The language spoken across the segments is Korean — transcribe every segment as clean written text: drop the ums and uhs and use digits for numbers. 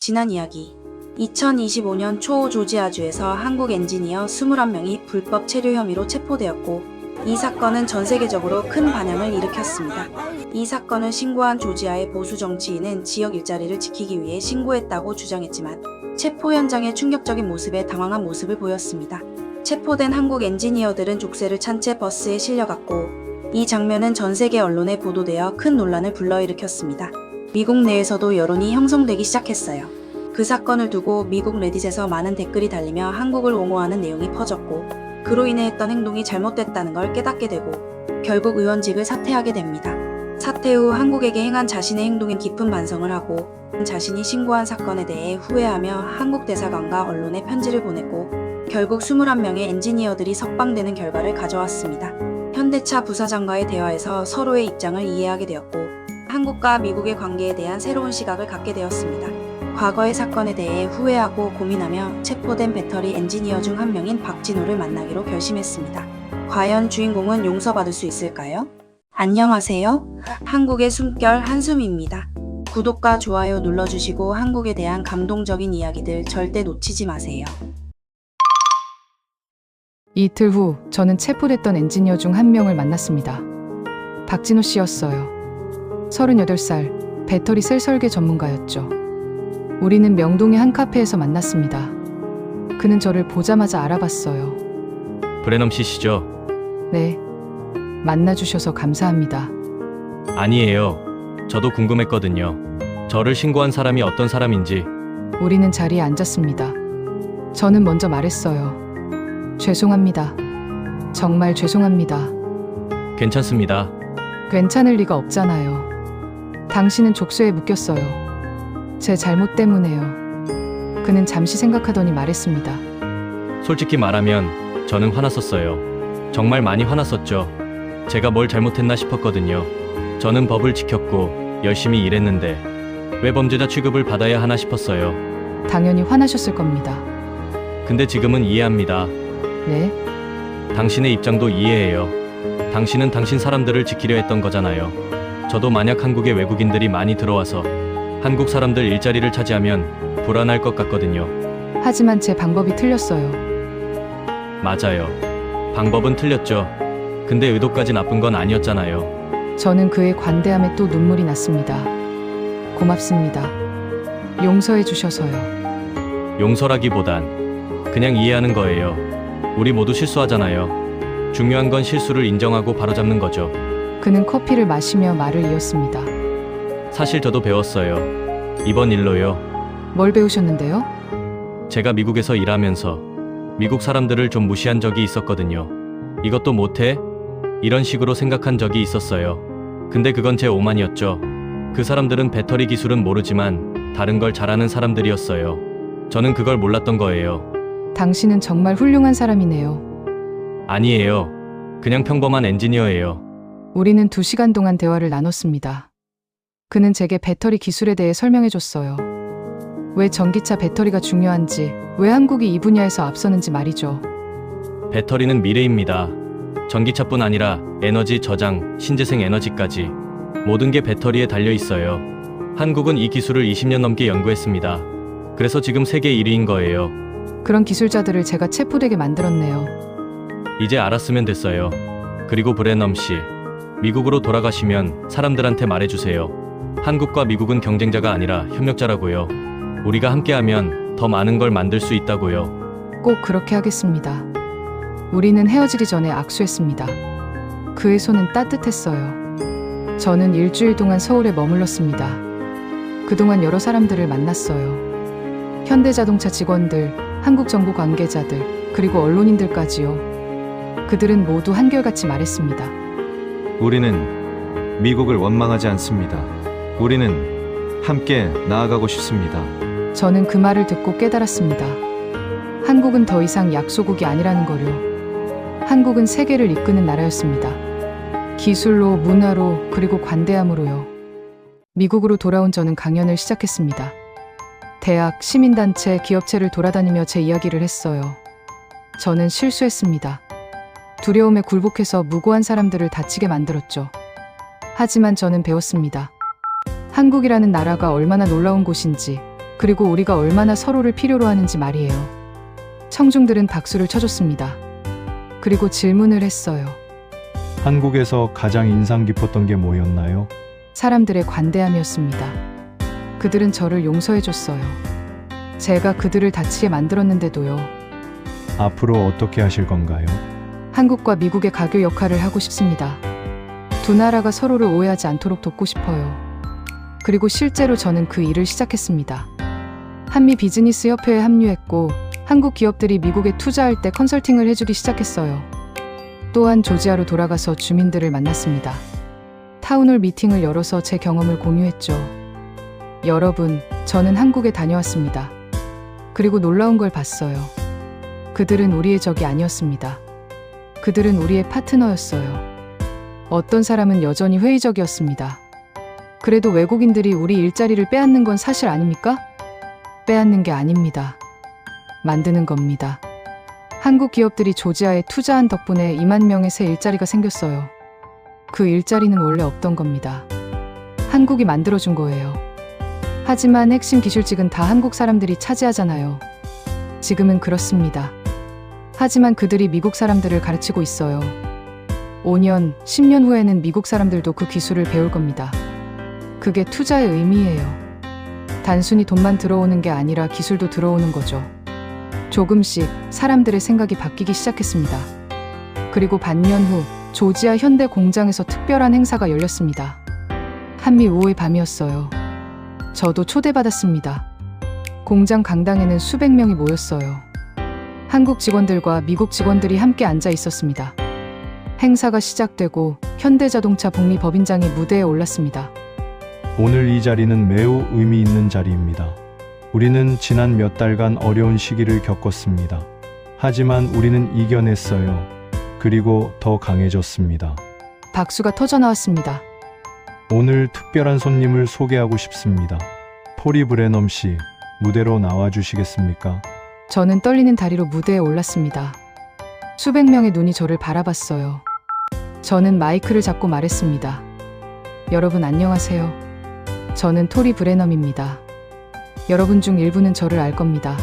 지난 이야기. 2025년 초 조지아주에서 한국 엔지니어 21명이 불법 체류 혐의로 체포되었고, 이 사건은 전 세계적으로 큰 반향을 일으켰습니다. 이 사건을 신고한 조지아의 보수 정치인은 지역 일자리를 지키기 위해 신고했다고 주장했지만, 체포 현장의 충격적인 모습에 당황한 모습을 보였습니다. 체포된 한국 엔지니어들은 족쇄를 찬 채 버스에 실려갔고, 이 장면은 전 세계 언론에 보도되어 큰 논란을 불러일으켰습니다. 미국 내에서도 여론이 형성되기 시작했어요. 그 사건을 두고 미국 레딧에서 많은 댓글이 달리며 한국을 옹호하는 내용이 퍼졌고, 그로 인해 했던 행동이 잘못됐다는 걸 깨닫게 되고, 결국 의원직을 사퇴하게 됩니다. 사퇴 후 한국에게 행한 자신의 행동에 깊은 반성을 하고, 자신이 신고한 사건에 대해 후회하며 한국 대사관과 언론에 편지를 보냈고, 결국 21명의 엔지니어들이 석방되는 결과를 가져왔습니다. 현대차 부사장과의 대화에서 서로의 입장을 이해하게 되었고, 한국과 미국의 관계에 대한 새로운 시각을 갖게 되었습니다. 과거의 사건에 대해 후회하고 고민하며 체포된 배터리 엔지니어 중 한 명인 박진호를 만나기로 결심했습니다. 과연 주인공은 용서받을 수 있을까요? 안녕하세요. 한국의 숨결 한숨입니다. 구독과 좋아요 눌러주시고 한국에 대한 감동적인 이야기들 절대 놓치지 마세요. 이틀 후 저는 체포됐던 엔지니어 중 한 명을 만났습니다. 박진호 씨였어요. 38살, 배터리 셀 설계 전문가였죠. 우리는 명동의 한 카페에서 만났습니다. 그는 저를 보자마자 알아봤어요. 브레넘 씨시죠? 네, 만나주셔서 감사합니다. 아니에요. 저도 궁금했거든요. 저를 신고한 사람이 어떤 사람인지. 우리는 자리에 앉았습니다. 저는 먼저 말했어요. 죄송합니다. 정말 죄송합니다. 괜찮습니다. 괜찮을 리가 없잖아요. 당신은 족쇄에 묶였어요. 제 잘못 때문에요. 그는 잠시 생각하더니 말했습니다. 솔직히 말하면 저는 화났었어요. 정말 많이 화났었죠. 제가 뭘 잘못했나 싶었거든요. 저는 법을 지켰고 열심히 일했는데 왜 범죄자 취급을 받아야 하나 싶었어요. 당연히 화나셨을 겁니다. 근데 지금은 이해합니다. 네? 당신의 입장도 이해해요. 당신은 당신 사람들을 지키려 했던 거잖아요. 저도 만약 한국에 외국인들이 많이 들어와서 한국 사람들 일자리를 차지하면 불안할 것 같거든요. 하지만 제 방법이 틀렸어요. 맞아요. 방법은 틀렸죠. 근데 의도까지 나쁜 건 아니었잖아요. 저는 그의 관대함에 또 눈물이 났습니다. 고맙습니다. 용서해 주셔서요. 용서라기보단 그냥 이해하는 거예요. 우리 모두 실수하잖아요. 중요한 건 실수를 인정하고 바로잡는 거죠. 그는 커피를 마시며 말을 이었습니다. 사실 저도 배웠어요. 이번 일로요. 뭘 배우셨는데요? 제가 미국에서 일하면서 미국 사람들을 좀 무시한 적이 있었거든요. 이것도 못해? 이런 식으로 생각한 적이 있었어요. 근데 그건 제 오만이었죠. 그 사람들은 배터리 기술은 모르지만 다른 걸 잘하는 사람들이었어요. 저는 그걸 몰랐던 거예요. 당신은 정말 훌륭한 사람이네요. 아니에요. 그냥 평범한 엔지니어예요. 우리는 2시간 동안 대화를 나눴습니다. 그는 제게 배터리 기술에 대해 설명해 줬어요. 왜 전기차 배터리가 중요한지, 왜 한국이 이 분야에서 앞서는지 말이죠. 배터리는 미래입니다. 전기차뿐 아니라 에너지 저장, 신재생 에너지까지 모든 게 배터리에 달려 있어요. 한국은 이 기술을 20년 넘게 연구했습니다. 그래서 지금 세계 1위인 거예요. 그런 기술자들을 제가 체포되게 만들었네요. 이제 알았으면 됐어요. 그리고 브레넘 씨, 미국으로 돌아가시면 사람들한테 말해주세요. 한국과 미국은 경쟁자가 아니라 협력자라고요. 우리가 함께하면 더 많은 걸 만들 수 있다고요. 꼭 그렇게 하겠습니다. 우리는 헤어지기 전에 악수했습니다. 그의 손은 따뜻했어요. 저는 일주일 동안 서울에 머물렀습니다. 그동안 여러 사람들을 만났어요. 현대자동차 직원들, 한국정부 관계자들, 그리고 언론인들까지요. 그들은 모두 한결같이 말했습니다. 우리는 미국을 원망하지 않습니다. 우리는 함께 나아가고 싶습니다. 저는 그 말을 듣고 깨달았습니다. 한국은 더 이상 약소국이 아니라는 거요. 한국은 세계를 이끄는 나라였습니다. 기술로, 문화로, 그리고 관대함으로요. 미국으로 돌아온 저는 강연을 시작했습니다. 대학, 시민단체, 기업체를 돌아다니며 제 이야기를 했어요. 저는 실수했습니다. 두려움에 굴복해서 무고한 사람들을 다치게 만들었죠. 하지만 저는 배웠습니다. 한국이라는 나라가 얼마나 놀라운 곳인지, 그리고 우리가 얼마나 서로를 필요로 하는지 말이에요. 청중들은 박수를 쳐줬습니다. 그리고 질문을 했어요. 한국에서 가장 인상 깊었던 게 뭐였나요? 사람들의 관대함이었습니다. 그들은 저를 용서해줬어요. 제가 그들을 다치게 만들었는데도요. 앞으로 어떻게 하실 건가요? 한국과 미국의 가교 역할을 하고 싶습니다. 두 나라가 서로를 오해하지 않도록 돕고 싶어요. 그리고 실제로 저는 그 일을 시작했습니다. 한미 비즈니스 협회에 합류했고 한국 기업들이 미국에 투자할 때 컨설팅을 해주기 시작했어요. 또한 조지아로 돌아가서 주민들을 만났습니다. 타운홀 미팅을 열어서 제 경험을 공유했죠. 여러분, 저는 한국에 다녀왔습니다. 그리고 놀라운 걸 봤어요. 그들은 우리의 적이 아니었습니다. 그들은 우리의 파트너였어요. 어떤 사람은 여전히 회의적이었습니다. 그래도 외국인들이 우리 일자리를 빼앗는 건 사실 아닙니까? 빼앗는 게 아닙니다. 만드는 겁니다. 한국 기업들이 조지아에 투자한 덕분에 2만 명의 새 일자리가 생겼어요. 그 일자리는 원래 없던 겁니다. 한국이 만들어준 거예요. 하지만 핵심 기술직은 다 한국 사람들이 차지하잖아요. 지금은 그렇습니다. 하지만 그들이 미국 사람들을 가르치고 있어요. 5년, 10년 후에는 미국 사람들도 그 기술을 배울 겁니다. 그게 투자의 의미예요. 단순히 돈만 들어오는 게 아니라 기술도 들어오는 거죠. 조금씩 사람들의 생각이 바뀌기 시작했습니다. 그리고 반년 후 조지아 현대 공장에서 특별한 행사가 열렸습니다. 한미 우호의 밤이었어요. 저도 초대받았습니다. 공장 강당에는 수백 명이 모였어요. 한국 직원들과 미국 직원들이 함께 앉아 있었습니다. 행사가 시작되고 현대자동차 북미 법인장이 무대에 올랐습니다. 오늘 이 자리는 매우 의미 있는 자리입니다. 우리는 지난 몇 달간 어려운 시기를 겪었습니다. 하지만 우리는 이겨냈어요. 그리고 더 강해졌습니다. 박수가 터져나왔습니다. 오늘 특별한 손님을 소개하고 싶습니다. 토리 브레넘 씨, 무대로 나와 주시겠습니까? 저는 떨리는 다리로 무대에 올랐습니다. 수백 명의 눈이 저를 바라봤어요. 저는 마이크를 잡고 말했습니다. 여러분 안녕하세요. 저는 토리 브레넘입니다. 여러분 중 일부는 저를 알 겁니다.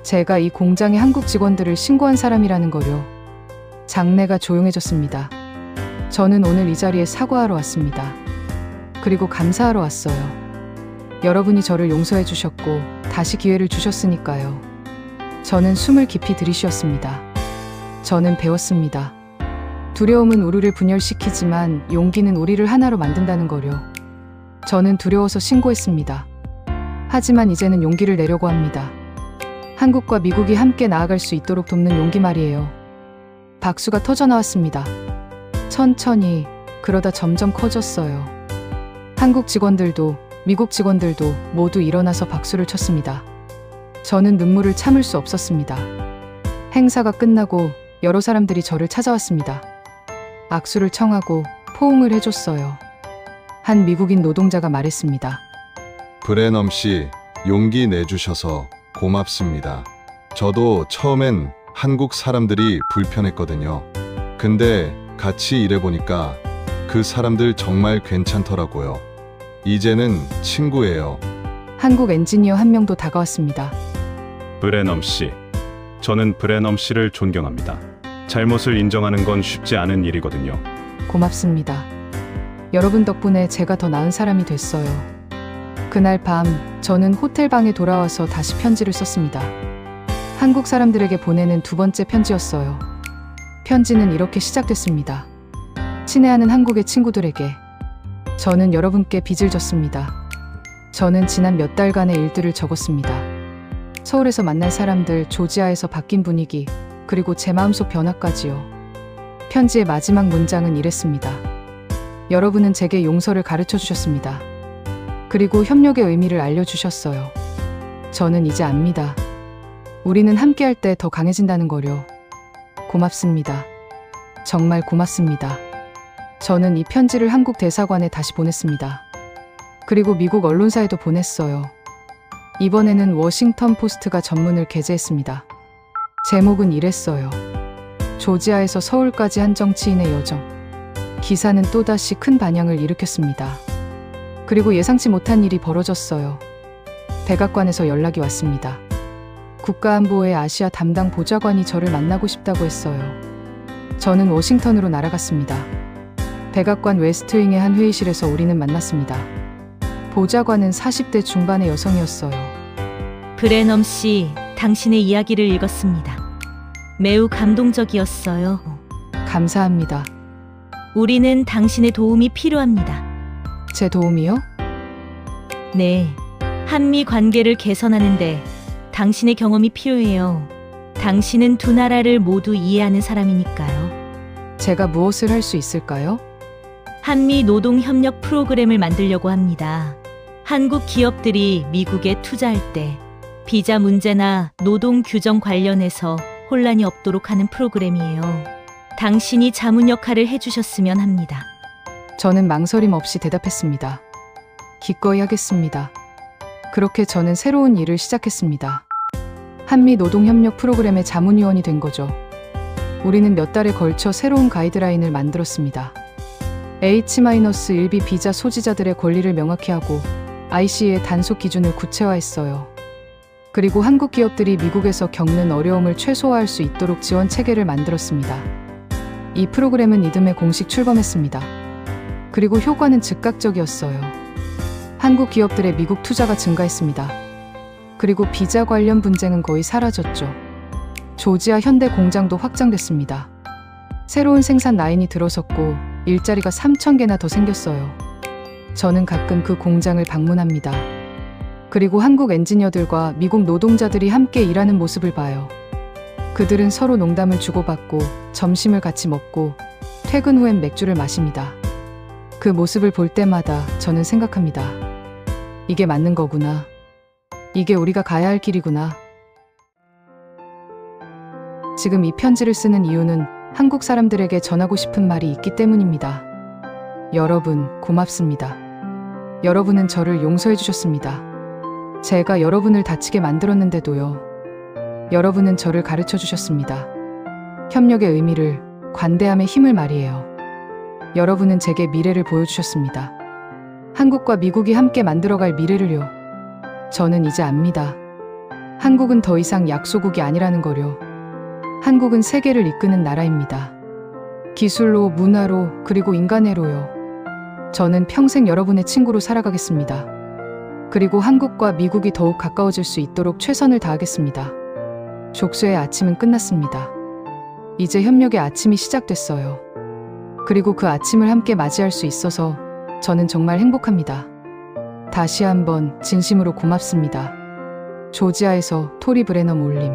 제가 이 공장의 한국 직원들을 신고한 사람이라는 거요. 장내가 조용해졌습니다. 저는 오늘 이 자리에 사과하러 왔습니다. 그리고 감사하러 왔어요. 여러분이 저를 용서해 주셨고 다시 기회를 주셨으니까요. 저는 숨을 깊이 들이쉬었습니다. 저는 배웠습니다. 두려움은 우리를 분열시키지만 용기는 우리를 하나로 만든다는 거요. 저는 두려워서 신고했습니다. 하지만 이제는 용기를 내려고 합니다. 한국과 미국이 함께 나아갈 수 있도록 돕는 용기 말이에요. 박수가 터져나왔습니다. 천천히, 그러다 점점 커졌어요. 한국 직원들도 미국 직원들도 모두 일어나서 박수를 쳤습니다. 저는 눈물을 참을 수 없었습니다. 행사가 끝나고 여러 사람들이 저를 찾아왔습니다. 악수를 청하고 포옹을 해줬어요. 한 미국인 노동자가 말했습니다. 브레넘 씨, 용기 내주셔서 고맙습니다. 저도 처음엔 한국 사람들이 불편했거든요. 근데 같이 일해보니까 그 사람들 정말 괜찮더라고요. 이제는 친구예요. 한국 엔지니어 한 명도 다가왔습니다. 브레넘 씨, 저는 브레넘 씨를 존경합니다. 잘못을 인정하는 건 쉽지 않은 일이거든요. 고맙습니다. 여러분 덕분에 제가 더 나은 사람이 됐어요. 그날 밤 저는 호텔 방에 돌아와서 다시 편지를 썼습니다. 한국 사람들에게 보내는 두 번째 편지였어요. 편지는 이렇게 시작됐습니다. 친애하는 한국의 친구들에게 저는 여러분께 빚을 졌습니다. 저는 지난 몇 달간의 일들을 적었습니다. 서울에서 만난 사람들, 조지아에서 바뀐 분위기, 그리고 제 마음속 변화까지요. 편지의 마지막 문장은 이랬습니다. 여러분은 제게 용서를 가르쳐 주셨습니다. 그리고 협력의 의미를 알려주셨어요. 저는 이제 압니다. 우리는 함께할 때 더 강해진다는 거요. 고맙습니다. 정말 고맙습니다. 저는 이 편지를 한국 대사관에 다시 보냈습니다. 그리고 미국 언론사에도 보냈어요. 이번에는 워싱턴 포스트가 전문을 게재했습니다. 제목은 이랬어요. 조지아에서 서울까지 한 정치인의 여정. 기사는 또다시 큰 반향을 일으켰습니다. 그리고 예상치 못한 일이 벌어졌어요. 백악관에서 연락이 왔습니다. 국가안보의 아시아 담당 보좌관이 저를 만나고 싶다고 했어요. 저는 워싱턴으로 날아갔습니다. 백악관 웨스트윙의 한 회의실에서 우리는 만났습니다. 보좌관은 40대 중반의 여성이었어요. 브레넘 씨, 당신의 이야기를 읽었습니다. 매우 감동적이었어요. 감사합니다. 우리는 당신의 도움이 필요합니다. 제 도움이요? 네. 한미 관계를 개선하는데 당신의 경험이 필요해요. 당신은 두 나라를 모두 이해하는 사람이니까요. 제가 무엇을 할 수 있을까요? 한미 노동 협력 프로그램을 만들려고 합니다. 한국 기업들이 미국에 투자할 때 비자 문제나 노동 규정 관련해서 혼란이 없도록 하는 프로그램이에요. 당신이 자문 역할을 해주셨으면 합니다. 저는 망설임 없이 대답했습니다. 기꺼이 하겠습니다. 그렇게 저는 새로운 일을 시작했습니다. 한미 노동협력 프로그램의 자문위원이 된 거죠. 우리는 몇 달에 걸쳐 새로운 가이드라인을 만들었습니다. H-1B 비자 소지자들의 권리를 명확히 하고 IC의 단속 기준을 구체화했어요. 그리고 한국 기업들이 미국에서 겪는 어려움을 최소화할 수 있도록 지원 체계를 만들었습니다. 이 프로그램은 이듬해 공식 출범했습니다. 그리고 효과는 즉각적이었어요. 한국 기업들의 미국 투자가 증가했습니다. 그리고 비자 관련 분쟁은 거의 사라졌죠. 조지아 현대 공장도 확장됐습니다. 새로운 생산 라인이 들어섰고 일자리가 3,000개나 더 생겼어요. 저는 가끔 그 공장을 방문합니다. 그리고 한국 엔지니어들과 미국 노동자들이 함께 일하는 모습을 봐요. 그들은 서로 농담을 주고받고 점심을 같이 먹고 퇴근 후엔 맥주를 마십니다. 그 모습을 볼 때마다 저는 생각합니다. 이게 맞는 거구나. 이게 우리가 가야 할 길이구나. 지금 이 편지를 쓰는 이유는 한국 사람들에게 전하고 싶은 말이 있기 때문입니다. 여러분, 고맙습니다. 여러분은 저를 용서해 주셨습니다. 제가 여러분을 다치게 만들었는데도요. 여러분은 저를 가르쳐 주셨습니다. 협력의 의미를, 관대함의 힘을 말이에요. 여러분은 제게 미래를 보여주셨습니다. 한국과 미국이 함께 만들어갈 미래를요. 저는 이제 압니다. 한국은 더 이상 약소국이 아니라는 거요. 한국은 세계를 이끄는 나라입니다. 기술로, 문화로, 그리고 인간애로요. 저는 평생 여러분의 친구로 살아가겠습니다. 그리고 한국과 미국이 더욱 가까워질 수 있도록 최선을 다하겠습니다. 족쇄의 아침은 끝났습니다. 이제 협력의 아침이 시작됐어요. 그리고 그 아침을 함께 맞이할 수 있어서 저는 정말 행복합니다. 다시 한번 진심으로 고맙습니다. 조지아에서 토리 브레넘 올림.